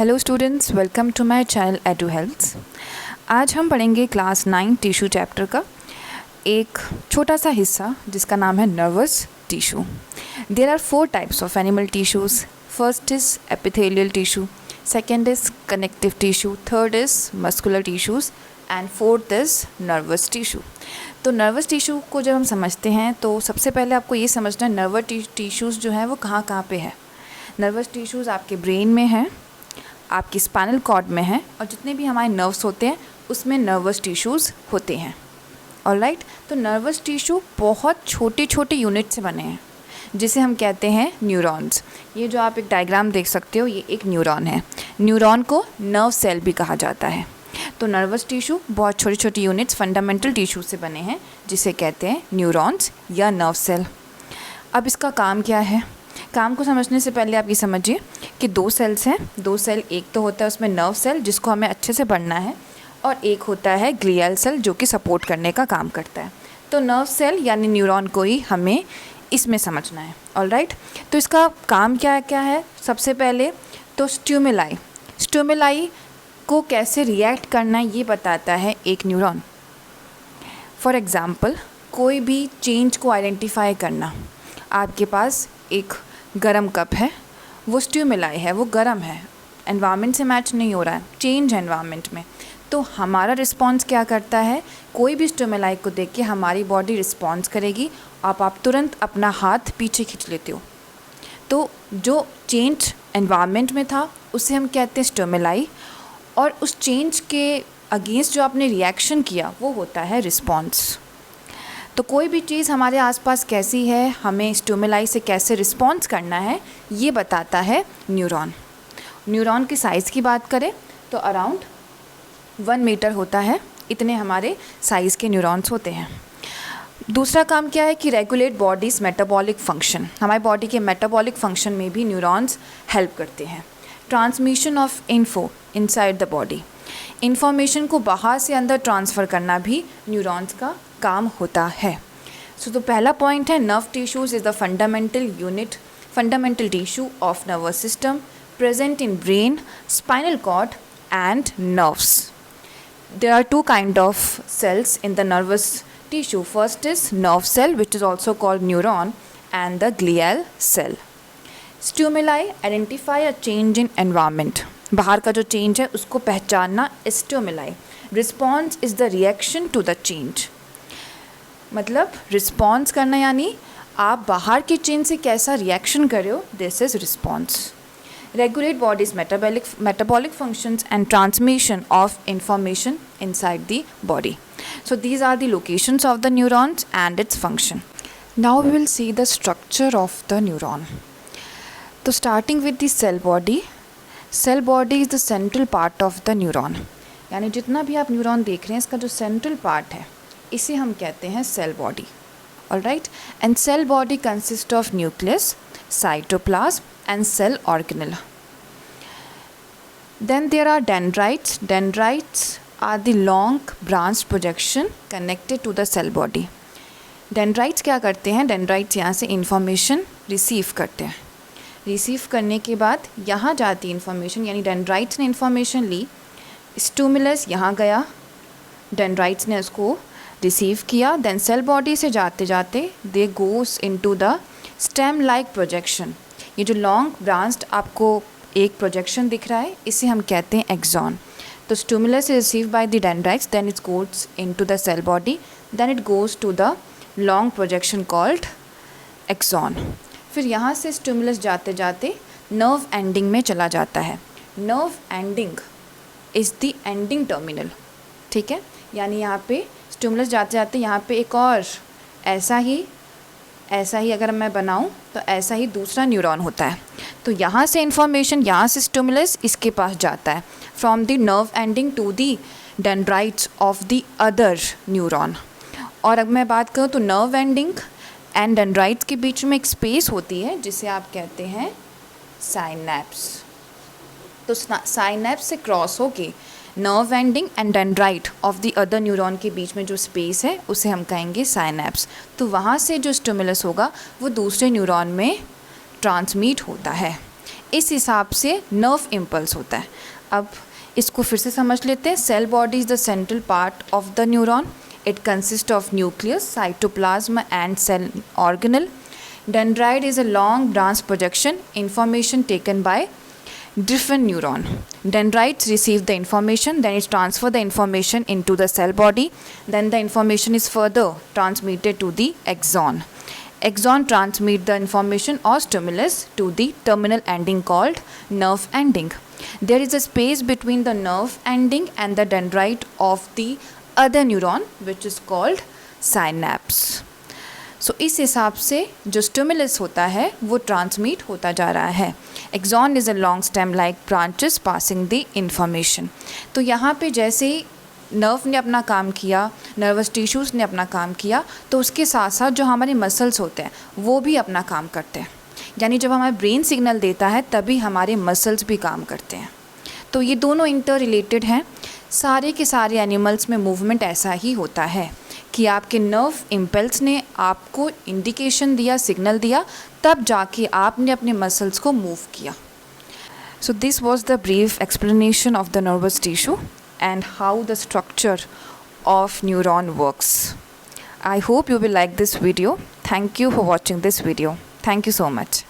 Hello students, welcome to my channel Edu Health. आज हम पढ़ेंगे क्लास 9 टिश्यू चैप्टर का एक छोटा सा हिस्सा जिसका नाम है nervous tissue. There are 4 types of animal tissues. First is epithelial tissue, second is connective tissue, third is muscular tissues and fourth is nervous tissue. तो नर्वस टिश्यू को जब हम समझते हैं तो सबसे पहले आपको ये समझना है नर्वस टिश्यूज़ जो है वो कहाँ कहाँ पे है। नर्वस टिश्यूज़ आपके ब्रेन में हैं, आपकी स्पाइनल कॉर्ड में है, और जितने भी हमारे नर्व्स होते हैं उसमें नर्वस टिश्यूज़ होते हैं। ऑलराइट, तो नर्वस टिश्यू बहुत छोटे छोटे यूनिट से बने हैं जिसे हम कहते हैं न्यूरॉन्स। ये जो आप एक डायग्राम देख सकते हो ये एक न्यूरॉन है। न्यूरॉन को नर्व सेल भी कहा जाता है। तो नर्वस टिश्यू बहुत छोटी छोटी यूनिट्स फंडामेंटल टिश्यू से बने हैं जिसे कहते हैं न्यूरॉन्स या नर्व सेल। अब इसका काम क्या है? काम को समझने से पहले आप ये समझिए कि 2 सेल्स हैं। 2 सेल, एक तो होता है उसमें नर्व सेल जिसको हमें अच्छे से पढ़ना है, और एक होता है ग्लियल सेल जो कि सपोर्ट करने का काम करता है। तो नर्व सेल यानी न्यूरॉन को ही हमें इसमें समझना है। ऑलराइट, तो इसका काम क्या क्या है? सबसे पहले तो स्टिमुलाई को कैसे रिएक्ट करना है ये बताता है एक न्यूरॉन। फॉर एग्ज़ाम्पल, कोई भी चेंज को आइडेंटिफाई करना। आपके पास एक गरम कप है, वो स्टिमुलाई है, वो गरम है, एनवायरनमेंट से मैच नहीं हो रहा है, चेंज है एनवायरनमेंट में। तो हमारा रिस्पॉन्स क्या करता है? कोई भी स्टिमुलाई को देख के हमारी बॉडी रिस्पॉन्स करेगी। आप तुरंत अपना हाथ पीछे खींच लेते हो। तो जो चेंज एनवायरनमेंट में था उसे हम कहते हैं स्टिमुलाई, और उस चेंज के अगेंस्ट जो आपने रिएक्शन किया वो होता है रिस्पॉन्स। तो कोई भी चीज़ हमारे आसपास कैसी है, हमें स्टिमुलाई से कैसे रिस्पॉन्स करना है, ये बताता है न्यूरॉन। न्यूरॉन की साइज़ की बात करें तो अराउंड 1 मीटर होता है, इतने हमारे साइज़ के न्यूरॉन्स होते हैं। दूसरा काम क्या है कि रेगुलेट बॉडीज़ मेटाबॉलिक फंक्शन। हमारी बॉडी के मेटाबॉलिक फंक्शन में भी न्यूरॉन्स हेल्प करते हैं। Transmission of info inside the body, information को बाहर से अंदर ट्रांसफ़र करना भी न्यूरॉन्स का काम होता है। तो पहला पॉइंट है nerve tissues is the fundamental tissue of nervous system present in brain, spinal cord and nerves. There are 2 kind of cells in the nervous tissue. First is nerve cell, which is also called neuron, and the glial cell. Stimuli identify a change in environment. बाहर का जो change है उसको पहचानना stimuli. Response is the reaction to the change. मतलब response करना यानी आप बाहर के चेंज से कैसा रिएक्शन कर रहे हो, this is response. Regulate body's metabolic functions and transmission of information inside the body. So these are the locations of the neurons and its function. Now we will see the structure of the neuron. So starting with the cell body is the central part of the neuron. यानी जितना भी आप neuron देख रहे हैं इसका जो central part है इसे हम कहते हैं cell body. Alright, and cell body consists of nucleus, cytoplasm and cell organelle. Then there are dendrites. Dendrites are the long branched projection connected to the cell body. Dendrites क्या करते हैं? Dendrites यहाँ से information receive करते हैं। Receive करने के बाद यहाँ जाती इन्फॉर्मेशन, यानी डेंड्राइट्स ने इन्फॉर्मेशन ली, स्टिमुलस यहाँ गया, डेंड्राइट्स ने उसको रिसीव किया, देन सेल बॉडी से जाते जाते they goes into the stem like projection. ये जो लॉन्ग ब्रांच्ड आपको एक प्रोजेक्शन दिख रहा है इसे हम कहते हैं एक्सॉन। तो stimulus is receive by the dendrites, then it goes into the cell body, then it goes to the long projection called axon. फिर यहाँ से स्टिमुलस जाते जाते नर्व एंडिंग में चला जाता है। Nerve ending is the ending terminal, ठीक है। यानी यहाँ पे स्टिमुलस जाते जाते यहाँ पे एक और ऐसा ही अगर मैं बनाऊँ तो ऐसा ही दूसरा न्यूरॉन होता है। तो यहाँ से इंफॉर्मेशन, यहाँ से स्टिमुलस इसके पास जाता है from the nerve ending to the dendrites of the other neuron. और अब मैं बात करूँ तो नर्व एंडिंग एंड डेंड्राइट्स के बीच में एक स्पेस होती है जिसे आप कहते हैं साइनैप्स। तो साइनैप्स से क्रॉस होके nerve ending and dendrite of the other neuron के बीच में जो स्पेस है उसे हम कहेंगे साइनैप्स। तो वहाँ से जो स्टिमुलस होगा वो दूसरे न्यूरॉन में ट्रांसमिट होता है। इस हिसाब से नर्व इम्पल्स होता है। अब इसको फिर से समझ लेते हैं। Cell body is the central part of the neuron. It consist of nucleus, cytoplasm and cell organelle. Dendrite is a long branch projection, information taken by different neuron. Dendrites receive the information, then it transfer the information into the cell body, then the information is further transmitted to the axon. Axon transmit the information or stimulus to the terminal ending called nerve ending. There is a space between the nerve ending and the dendrite of the other neuron which is called synapse. सो इस हिसाब से जो stimulus होता है वो transmit होता जा रहा है. Axon is a long stem like branches passing the information. तो यहाँ पे जैसे ही नर्व ने अपना काम किया, नर्वस टिश्यूज़ ने अपना काम किया, तो उसके साथ साथ जो हमारे मसल्स होते हैं वो भी अपना काम करते हैं. यानी जब हमारा ब्रेन सिग्नल देता है तभी हमारे मसल्स भी काम करते हैं. तो ये दोनों इंटर रिलेटेड हैं. सारे के सारे एनिमल्स में मूवमेंट ऐसा ही होता है कि आपके नर्व इम्पल्स ने आपको इंडिकेशन दिया, सिग्नल दिया, तब जाके आपने अपने मसल्स को मूव किया. So this was the brief explanation of the nervous tissue and how the structure of neuron works. I hope you will like this video. Thank you for watching this video. Thank you so much.